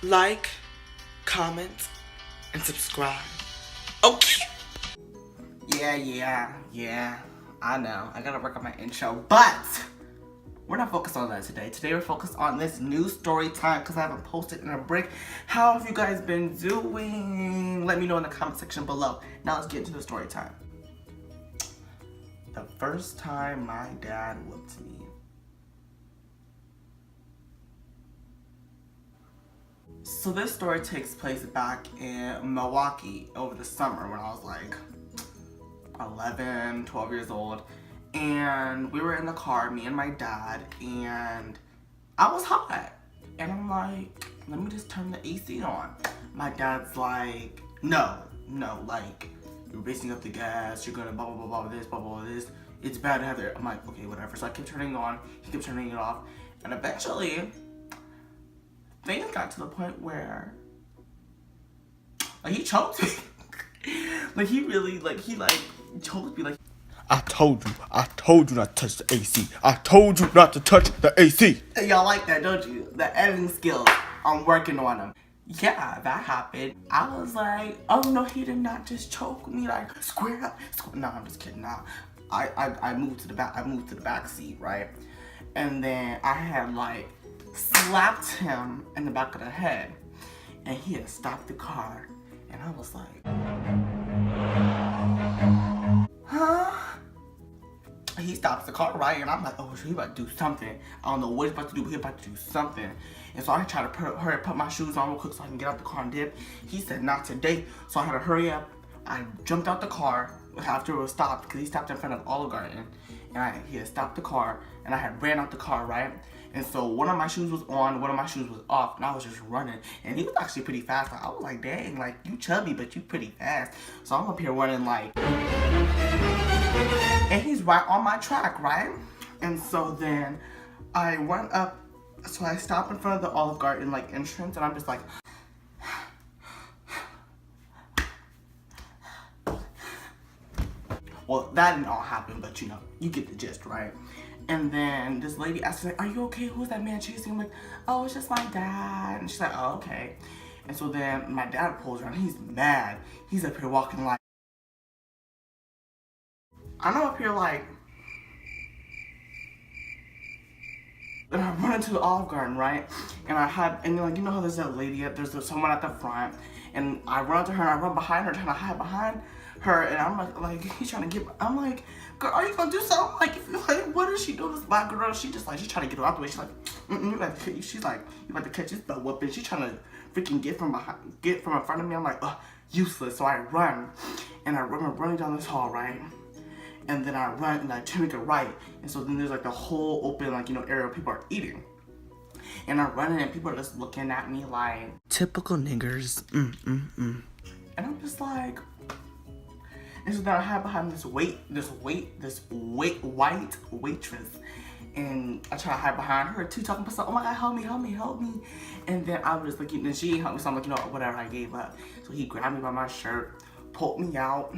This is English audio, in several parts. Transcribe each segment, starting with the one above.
like, comment, and subscribe. Okay. Yeah. I know. I gotta work on my intro, but we're not focused on that today. Today we're focused on this new story time because I haven't posted in a break. How have you guys been doing? Let me know in the comment section below. Now let's get into the story time. The first time my dad whooped me. So this story takes place back in Milwaukee over the summer when I was like 11, 12 years old. And we were in the car, me and my dad, and I was hot. And I'm like, let me just turn the AC on. My dad's like, no, like, you're wasting up the gas, you're gonna blah, blah, blah, blah, this. It's bad to have it. I'm like, okay, whatever. So I kept turning it on, he kept turning it off. And eventually, things got to the point where, like, he choked me. Like, he really, like, he choked me, like, I told you not to touch the AC. I told you not to touch the AC. Y'all like that, don't you? The editing skills, I'm working on them. Yeah, that happened. I was like, oh no, he did not just choke me, like, square up. No, I'm just kidding. Nah, I moved to the back seat, right? And then I had like slapped him in the back of the head, and he had stopped the car, and I was like, huh? He stops the car, right? And I'm like, oh, he about to do something. I don't know what he's about to do, but he's about to do something. And so I tried to hurry up, put my shoes on real quick so I can get out the car and dip. He said, not today. So I had to hurry up. I jumped out the car after it was stopped because he stopped in front of Olive Garden. And he had stopped the car, and I had ran out the car, right? And so one of my shoes was on, one of my shoes was off, and I was just running. And he was actually pretty fast. I was like, dang, like, you chubby, but you pretty fast. So I'm up here running like, and he's right on my track, right? And so then I went up, so I stopped in front of the Olive Garden like entrance, and I'm just like, well, that didn't all happen, but you know, you get the gist, right? And then this lady asked me, like, are you okay? Who's that man chasing? I'm like, oh, it's just my dad. And she's like, oh, okay. And so then my dad pulls around, he's mad. He's up here walking like, I'm up here like, and I run into the Olive Garden, right? And like, you know how there's that lady, there's someone at the front, and I run to her, and I run behind her, trying to hide behind her, and I'm like, he's trying to get, I'm like, girl, are you gonna do something? Like, if you're like, what is she doing? This black girl, she's trying to get her out the way. She's like, she's like, you about to catch this butt whooping. She's trying to freaking get from in front of me. I'm like, ugh, useless. So I run, and I remember running down this hall, right? And then I run and I take a right. And so then there's like the whole open, like, you know, area where people are eating. And I'm running and people are just looking at me like, typical niggers, And I'm just like, and so then I hide behind this white waitress. And I try to hide behind her too, talking about something, oh my God, help me. And then I was like, and she ain't help me, so I'm like, you know, whatever, I gave up. So he grabbed me by my shirt, pulled me out.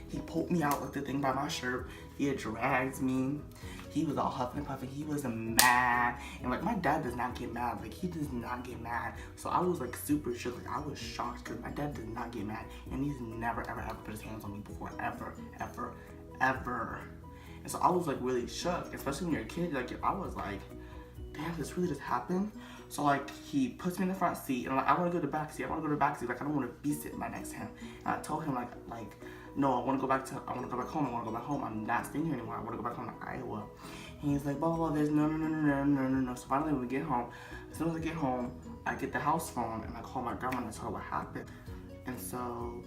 He pulled me out like the thing by my shirt. He had dragged me. He was all huffing and puffing. He was mad. And like, my dad does not get mad. Like, he does not get mad. So I was like super shook. Like, I was shocked because my dad does not get mad. And he's never, ever put his hands on me before. Ever. And so I was like really shook. Especially when you're a kid. Like, I was like, damn, this really just happened? So like, he puts me in the front seat. And I'm like, I want to go to the back seat. Like, I don't want to be sitting right next to him. And I told him like, no, I want to go back home. I'm not staying here anymore. I want to go back home to Iowa. And he's like, blah, blah, blah, there's no. So finally we get home. As soon as I get home, I get the house phone and I call my grandma and tell her what happened. And so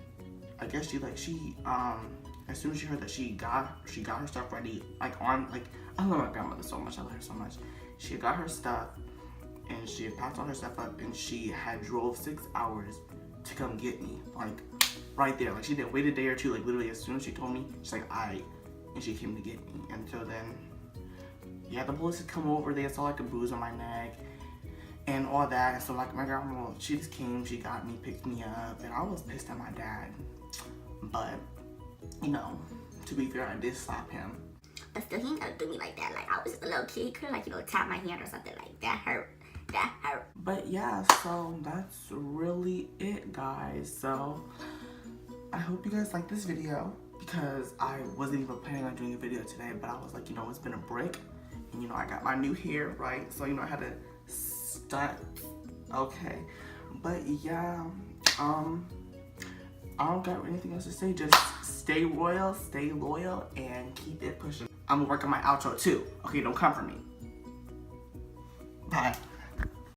I guess as soon as she heard that she got her stuff ready, I love my grandmother so much, I love her so much. She got her stuff and she had packed all her stuff up and she had drove 6 hours to come get me, like, right there. Like, she didn't wait a day or two, like, literally as soon as she told me, she's like, and she came to get me. And so then, yeah, the police had come over, they saw like a bruise on my neck and all that. And so like, my grandma, she just came, she got me, picked me up, and I was pissed at my dad. But, you know, to be fair, I did slap him. But still, he ain't gonna do me like that. Like, I was just a little kid, he could've, like, you know, tapped my hand or something like that. Hurt. But yeah, so that's really it, guys. So I hope you guys like this video, because I wasn't even planning on doing a video today, but I was like, you know, it's been a break, and you know, I got my new hair, right? So, you know, I had to stunt. Okay, but yeah, I don't got anything else to say. Just stay royal, stay loyal, and keep it pushing. I'm gonna work on my outro too. Okay, don't come for me. Bye.